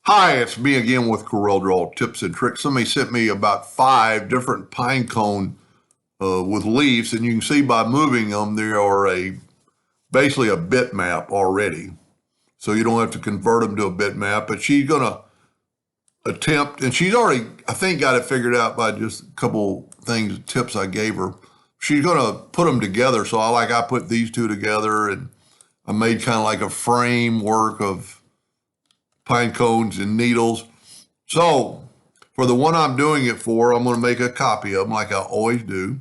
Hi, it's me again with CorelDraw tips and tricks. Somebody sent me about 5 different pine cone with leaves, and you can see by moving them, they are basically a bitmap already. So you don't have to convert them to a bitmap, but she's going to attempt, and she's already, I think, got it figured out by just a couple things, tips I gave her. She's going to put them together. So I put these two together, and I made kind of like a framework of pine cones and needles. So for the one I'm doing it for, I'm going to make a copy of them like I always do.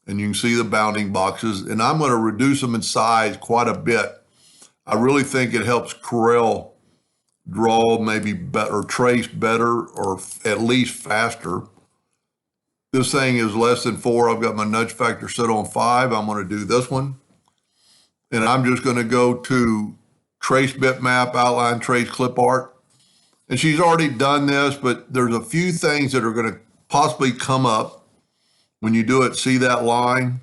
And you can see the bounding boxes, and I'm going to reduce them in size quite a bit. I really think it helps Corel draw maybe better, or trace better, or at least faster. This thing is less than 4. I've got my nudge factor set on 5. I'm going to do this one. And I'm just going to go to Trace Bitmap, Outline, Trace Clipart. And she's already done this, but there's a few things that are going to possibly come up when you do it. See that line?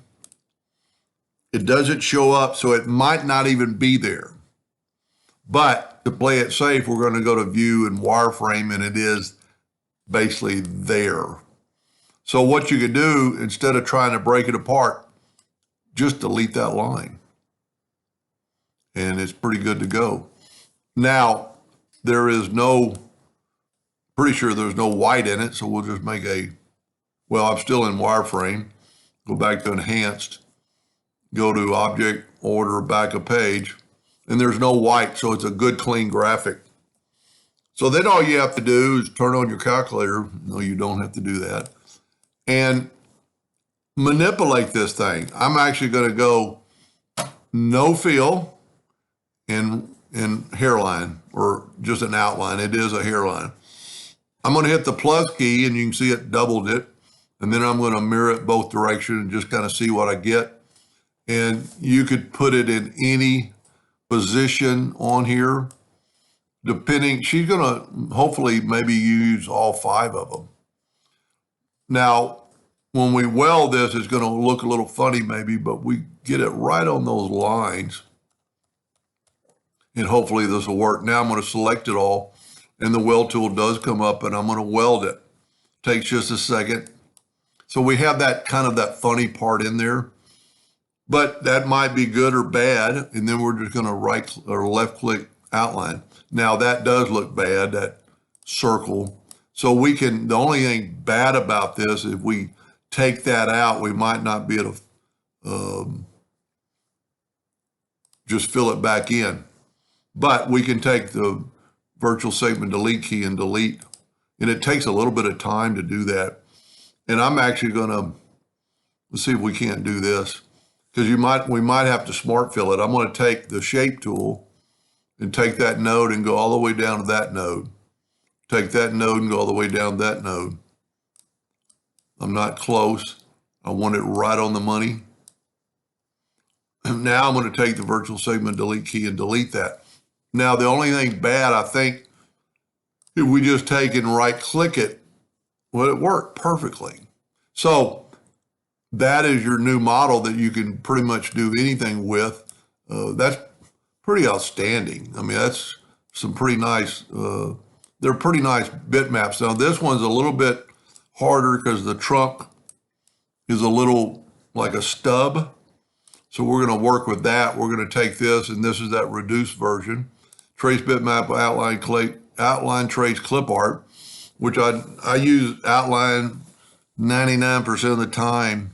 It doesn't show up, so it might not even be there. But to play it safe, we're going to go to View and Wireframe, and it is basically there. So what you could do, instead of trying to break it apart, just delete that line. And it's pretty good to go. Now, there is pretty sure there's no white in it, so we'll just make well, I'm still in wireframe. Go back to enhanced, go to object, order, back a page, and there's no white, so it's a good clean graphic. So then all you have to do is turn on your calculator. No, you don't have to do that. And manipulate this thing. I'm actually going to go no fill in hairline, or just an outline. It is a hairline. I'm going to hit the plus key, and you can see it doubled it. And then I'm going to mirror it both directions and just kind of see what I get. And you could put it in any position on here, depending. She's going to hopefully maybe use all 5 of them. Now, when we weld this, it's going to look a little funny maybe, but we get it right on those lines. And hopefully this will work. Now I'm going to select it all, and the weld tool does come up, and I'm going to weld it. Takes just a second. So we have that kind of that funny part in there, but that might be good or bad. And then we're just going to right or left click outline. Now that does look bad, that circle. So the only thing bad about this, if we take that out, we might not be able to just fill it back in. But we can take the virtual segment delete key and delete. And it takes a little bit of time to do that. And I'm actually going to, let's see if we can't do this, because we might have to smart fill it. I'm going to take the shape tool and take that node and go all the way down to that node. Take that node and go all the way down to that node. I'm not close. I want it right on the money. And now I'm going to take the virtual segment delete key and delete that. Now, the only thing bad, I think, if we just take and right click it, well, it worked perfectly. So that is your new model that you can pretty much do anything with. That's pretty outstanding. I mean, that's some pretty nice, they're pretty nice bitmaps. Now, this one's a little bit harder because the trunk is a little like a stub. So we're going to work with that. We're going to take this, and this is that reduced version. Trace bitmap, outline trace clipart, which I use outline 99% of the time.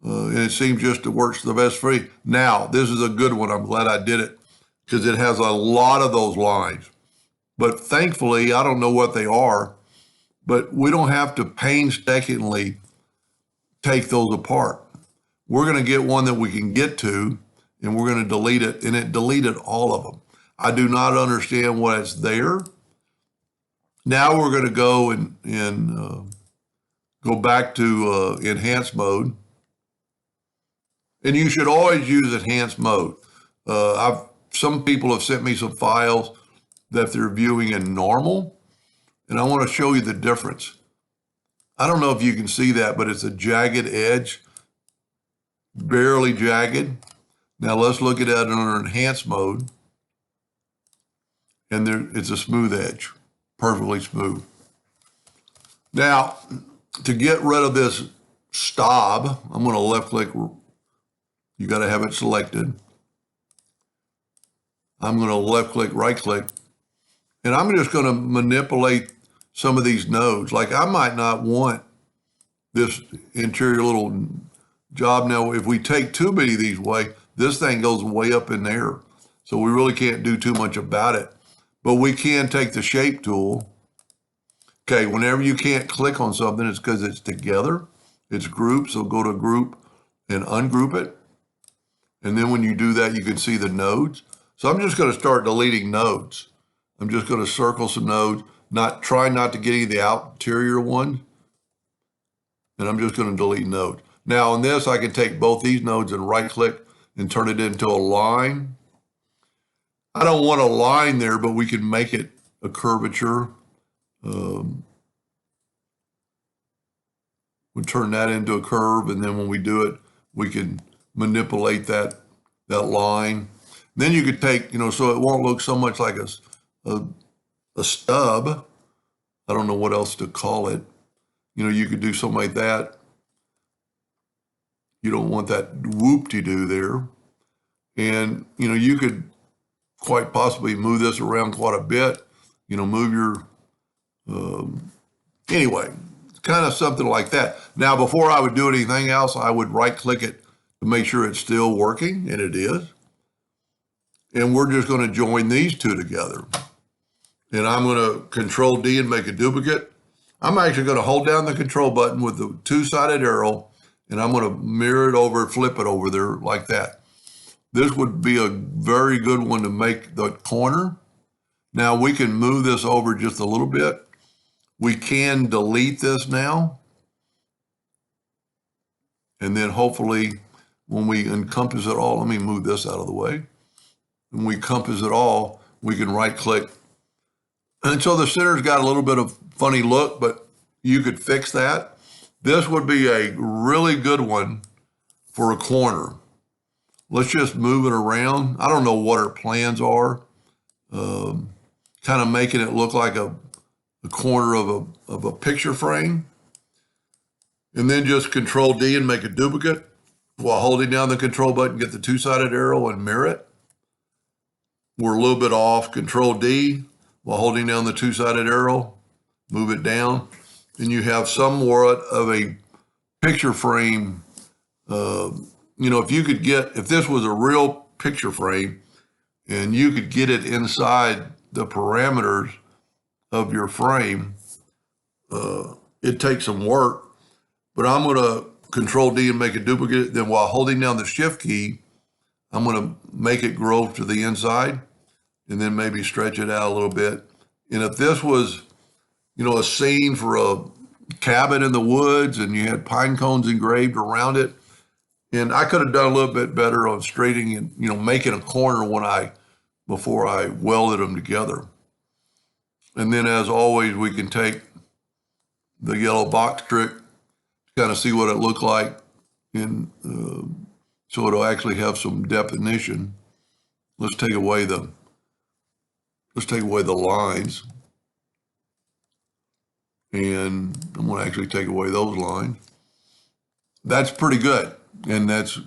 And it seems just it works the best for me. Now, this is a good one. I'm glad I did it because it has a lot of those lines. But thankfully, I don't know what they are, but we don't have to painstakingly take those apart. We're going to get one that we can get to, and we're going to delete it, and it deleted all of them. I do not understand why it's there. Now we're going to go and go back to enhanced mode. And you should always use enhanced mode. Some people have sent me some files that they're viewing in normal, and I want to show you the difference. I don't know if you can see that, but it's a jagged edge, barely jagged. Now let's look at that under enhanced mode, and it's a smooth edge. perfectly smooth. Now, to get rid of this stop, I'm going to left click. You got to have it selected. I'm going to left click, right click, and I'm just going to manipulate some of these nodes. Like I might not want this interior little job. Now, if we take too many of these away, this thing goes way up in there. So we really can't do too much about it. But we can take the shape tool. Okay, whenever you can't click on something, it's because it's together. It's grouped, so go to group and ungroup it. And then when you do that, you can see the nodes. So I'm just going to start deleting nodes. I'm just going to circle some nodes, try not to get any of the interior ones. And I'm just going to delete nodes. Now on this, I can take both these nodes and right click and turn it into a line. I don't want a line there, but we can make it a curvature. We'll turn that into a curve, and then when we do it, we can manipulate that line. Then you could take, so it won't look so much like a stub. I don't know what else to call it. You could do something like that. You don't want that whoop-de-doo there. And, you could quite possibly move this around quite a bit. Move your, anyway, kind of something like that. Now, before I would do anything else, I would right-click it to make sure it's still working, and it is. And we're just going to join these two together. And I'm going to Control D and make a duplicate. I'm actually going to hold down the control button with the two-sided arrow, and I'm going to mirror it over, flip it over there like that. This would be a very good one to make the corner. Now we can move this over just a little bit. We can delete this now. And then hopefully when we encompass it all, let me move this out of the way. When we encompass it all, we can right click. And so the center's got a little bit of funny look, but you could fix that. This would be a really good one for a corner. Let's just move it around. I don't know what our plans are. Kind of making it look like a corner of a picture frame. And then just Control D and make a duplicate while holding down the control button, get the two-sided arrow and mirror it. We're a little bit off. Control D while holding down the two-sided arrow, move it down. And you have somewhat of a picture frame. If this was a real picture frame and you could get it inside the parameters of your frame, it takes some work, but I'm going to Control D and make a duplicate. Then while holding down the Shift key, I'm going to make it grow to the inside and then maybe stretch it out a little bit. And if this was, a scene for a cabin in the woods and you had pine cones engraved around it, and I could have done a little bit better on straightening and, making a corner before I welded them together. And then as always, we can take the yellow box trick to kind of see what it looked like. And so it'll actually have some definition. Let's take away the lines. And I'm going to actually take away those lines. That's pretty good. And that's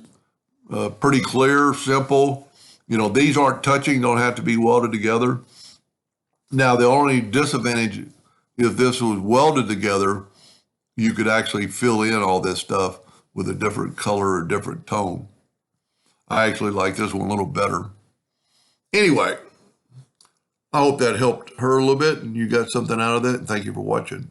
pretty clear, simple. These aren't touching, don't have to be welded together. Now, the only disadvantage, if this was welded together, you could actually fill in all this stuff with a different color or different tone. I actually like this one a little better. Anyway, I hope that helped her a little bit and you got something out of it. Thank you for watching.